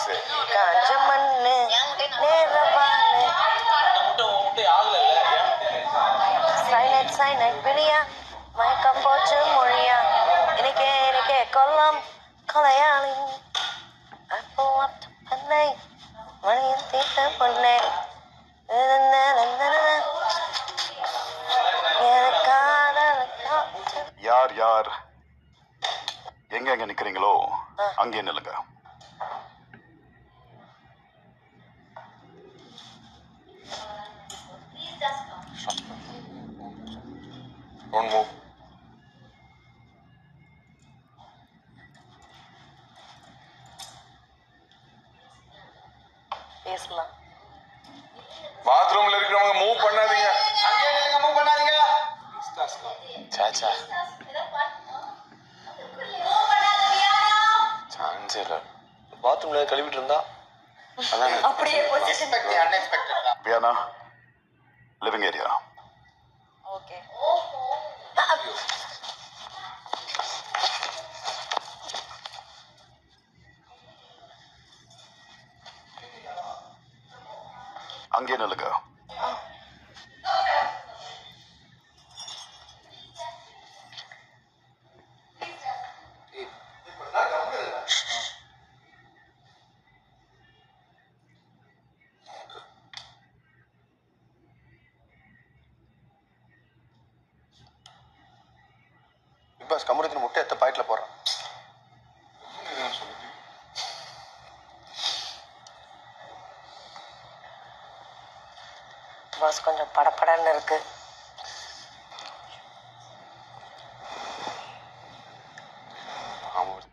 Please. காஞ்ச மண்ணு நேரவானு signed Priya மயக்கம் போச்சு மொழியா எனக்கே கொல்லம் கொலையாளி அப்போ பண்ணை மணியின் தீட்ட பொண்ணே யார் யார் எங்க நிக்கிறீங்களோ அங்கே நில்லுங்க. Don't move. பேசலாம். பாத்ரூம்ல இருக்கிறவங்க மூவ் பண்ணாதீங்க. அங்கே நில்லுங்க, மூவ் பண்ணாதீங்க. சாச்சா சான்ஸ் இல்ல. பாத்ரூம்ல கழுவிட்டு இருந்தா அப்படியே பொசிஷன் அன்எக்ஸ்பெக்டட் தான். Viana living area. ஓகே. அங்கே நில்லுங்க. பிக் பாஸ் கமுருத்தின் முட்டை எத்த பாயிட்ல போடுறான். பாஸ் கொஞ்சம் படபடன்னு இருக்கு.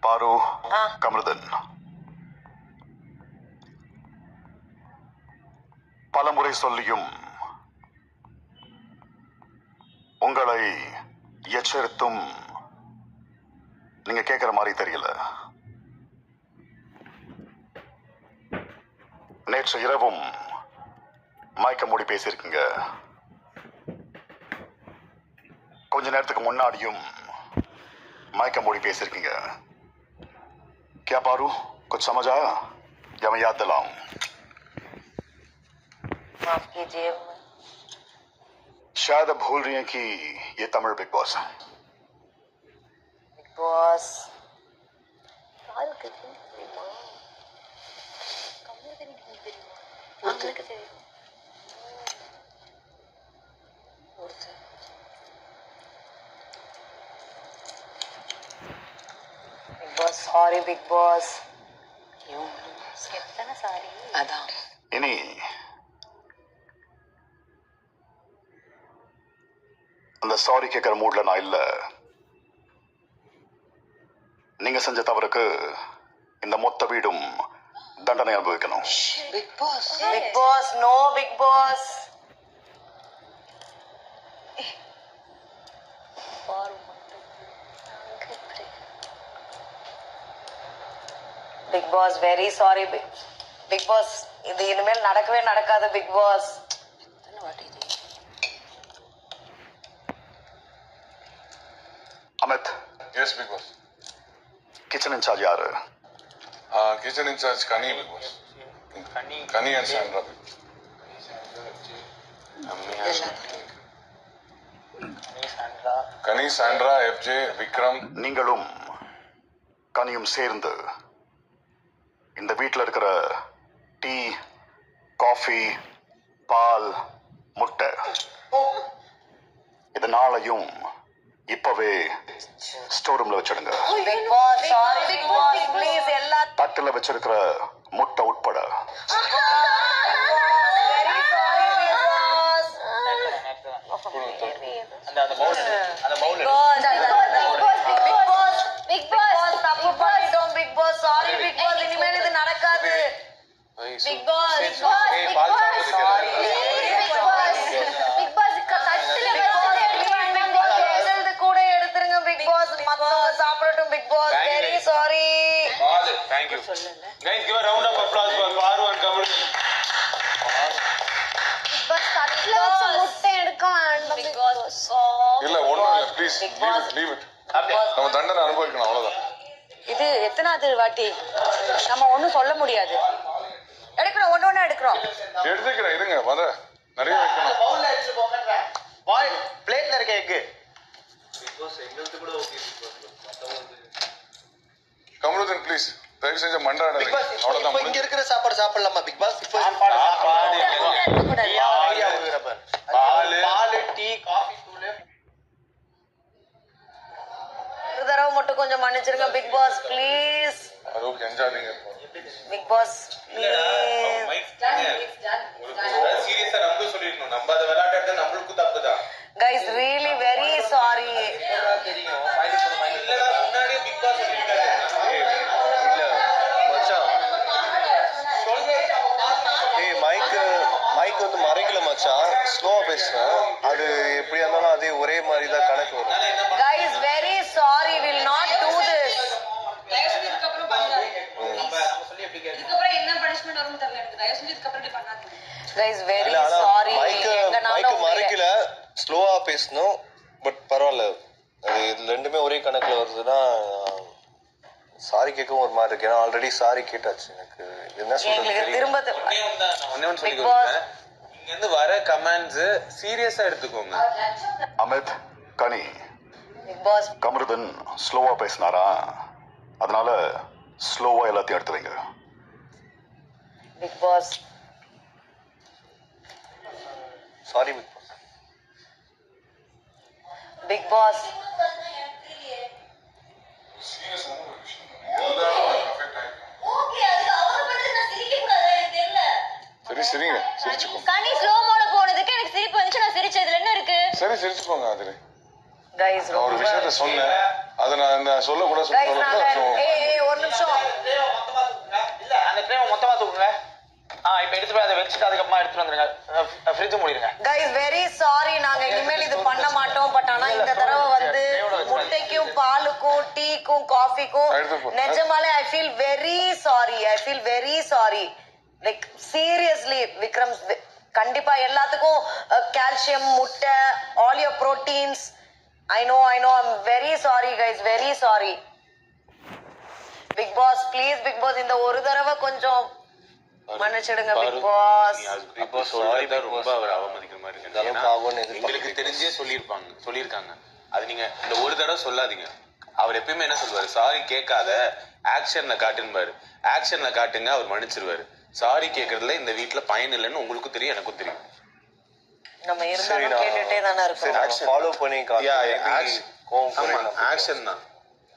பாரு கமருதன் பலமுறை சொல்லியும் உங்களை எச்சரித்தும் நீங்க கேட்கிற மாதிரி தெரியல. நேற்று இரவும் மயக்க மூடி பேசியிருக்கீங்க. கொஞ்ச நேரத்துக்கு முன்னாடியும் मयका मोड़ी பேசிருக்கீங்க. क्या पारू कुछ समझ आया या मैं याद दिलाऊं? माफ कीजिए. शायद अब भूल रही हैं कि ये तमिल बिग बॉस है. Bigg Boss sorry big Boss. எத்தனை சாரி? அதான் இனி அந்த சாரி கேட்கிற மூட்ல நான் இல்ல. நீங்க செஞ்ச தவறுக்கு இந்த மொத்த வீடும் தண்டனை அனுபவிக்கணும். Bigg Boss Bigg Boss no Bigg Boss. Bigg Boss very sorry big Boss. இது இனிமேல் நடக்கவே நடக்காது Bigg Boss. Amit. Yes Bigg Boss. Kitchen incharge யாரு? Kitchen incharge Kani Bigg Boss. Kani and Sandra. Kani Sandra FJ Vikram. நீங்களும் கனியும் சேர்ந்து இந்த வீட்டில் இருக்கிற டீ காஃபி பால் முட்டை இதனாலையும் இப்பவே ஸ்டோர் ரூம்ல வச்சிடுங்க. தட்டுல வச்சிருக்கிற முட்டை உட்பட. Thank you. Guys, give a round of applause for Paru and Kamal. இல்ல ஒண்ணும் இல்ல ப்ளீஸ் லீவ் இட். நம்ம தண்டனை அனுபவிக்கணும் அவ்வளவுதான். இது எத்தனாவது வாட்டி நம்ம ஒன்றும் சொல்ல முடியாது. எடுக்கிறோம், ஒன்று ஒன்றா எடுக்கிறோம். எடுத்துக்கிறேன் இருங்க வர நிறைய வைக்கணும். பவுல்ல எடுத்து போங்கன்ற பாய் பிளேட்ல இருக்க எக் கமருதன் ப்ளீஸ் தயவு செஞ்சு மன்றாடாதீங்க. பிக் பாஸ் இப்போ அவ்வளவுதான் இங்க இருக்கிற சாப்பாடு சாப்பிடலாமா பிக் பாஸ் இப்போ பால் டீ காஃபி தூள் ஒரு தடவை மட்டும் கொஞ்சம் மன்னிச்சிருங்க பிக் பாஸ் ப்ளீஸ். அதுக்கு என்ஜாய்ங்க. Big boss please. சீரியஸா நம்ம சொல்லிடணும். நம்ம அதை விளையாட்டு நம்மளுக்கும் தப்பு தான். Guys really very sorry. தெரியும் இல்லடா முன்னாடியே பிக் பாஸ் சொல்லிட்டாரு. இல்ல மச்சான் மைக் வந்து மறைக்கல மச்சான் ஸ்லோவா பேசுறேன் அது எப்படியா இருந்தாலும் அதே ஒரே மாதிரி தான் கணக்கு வரும். Guys very sorry, will not do this. Guys very இல்ல ஆனா சாரி. மைக் மறைக்கல ஸ்லோவா பேசணும் பட் பரவாயில்ல அது இது ரெண்டுமே ஒரே கணக்குல வருதுன்னா சாரி கேட்கவும் ஒரு மாதிரி இருக்கு. ஏன்னா ஆல்ரெடி சாரி கேட்டாச்சு. எனக்கு என்ன சொல்றது எங்களுக்கு தெரியல. திரும்ப ஒன்னு சொல்லி கொடுங்க. இங்க இருந்து வர கமெண்ட்ஸ் சீரியஸா எடுத்துக்கோங்க. அமித் கனி பிக் பாஸ் கமருதன் ஸ்லோவா பேசினாரா, அதனால ஸ்லோவா எல்லாத்தையும் எடுத்து வைங்க. Bigg Boss sorry big Boss. Bigg Boss சரி சரிங்க சிரிச்சுக்கோங்க. கனி ஸ்லோ மோட போனதுக்கு எனக்கு சிரிப்பு வந்துச்சு. நான் சிரிச்சதுல என்ன இருக்கு? சரி சிரிச்சுக்கோங்க. அதுல கைஸ் நான் ஒரு விஷயத்த சொன்னேன், அதை நான் சொல்ல கூட கைஸ் நாங்க ஒரு நிமிஷம். இல்ல அந்த ட்ரே மொத்தமா தூக்குங்க. இப்போ எடுத்து போய் அதை வச்சுட்டு அதுக்கப்புறமா எடுத்துட்டு வந்துருங்க. ஃப்ரிட்ஜ் மூடிடுங்க. கைஸ் வெரி சாரி, நாங்க இனிமேல் இது பண்ண மாட்டோம். பட் ஆனா இந்த தடவை வந்து முட்டைக்கும் பாலுக்கும் டீக்கும் காஃபிக்கும் நிஜமாலே I feel very sorry. I feel very sorry. Like seriously Vikram, கண்டிப்பா எல்லாத்துக்கும் கால்சியம் முட்டை all your proteins. I know I'm very sorry guys, very sorry. Big boss please, big boss இந்த ஒரு தடவை கொஞ்சம் மன்னிச்சிடுங்க பிக் பாஸ். அப்போ சொல்றதா ரொம்ப அவர் அவமதிக்கிற மாதிரி இருக்கு. அளவுக்கு ஆகும்னு எங்களுக்கு தெரிஞ்சே சொல்லியிருக்காங்க. அது நீங்க இந்த ஒரு தடவை சொல்லாதீங்க. அவர் எப்பயுமே என்ன சொல்லுவாரு, சாரி கேட்காத ஆக்ஷன்ல காட்டுன்பாரு. ஆக்ஷன்ல காட்டுங்க அவர் மன்னிச்சிருவாரு. சாரி கேட்கறதுல இந்த வீட்டுல பயன் இல்லைன்னு உங்களுக்கும் தெரியும் எனக்கும் தெரியும். நம்ம இருந்தாலும் கேட்டுட்டே தானே இருக்கோம். ஃபாலோ பண்ணி ஆக்ஷன் தான்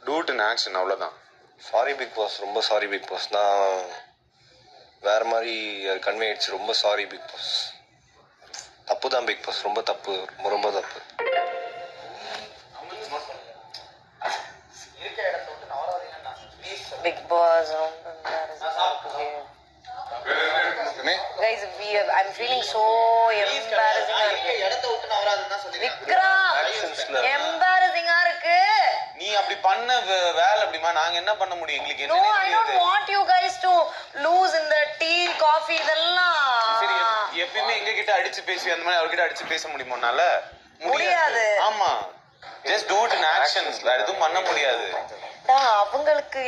டூட் இன் ஆக்ஷன், அவ்வளவுதான். சாரி பிக் பாஸ், ரொம்ப சாரி பிக் பாஸ். நான் வேற மாதிரி கன்வே ஆயிடுச்சு. ரொம்ப சாரி பிக் பாஸ். தப்பு தான் பிக் பாஸ், ரொம்ப தப்பு, ரொம்ப தப்பு. Bigg Boss guys, I'm feeling so embarrassing. Vikram embarrassing ஆ இருக்கு. நீ அப்படி பண்ண வேலை அப்படிமா நாங்க என்ன பண்ண முடியும்? எங்களுக்கு No, என்ன I don't want you guys to lose in the tea, coffee இதெல்லாம். சரி, எப்பயுமே எங்க கிட்ட அடிச்சு பேசி அந்த மாதிரி அவர்கிட்ட அடிச்சு பேச முடியுமானால முடியாது. ஆமா, just do it in action. வேற எதுவும் பண்ண முடியாது. அவங்களுக்கு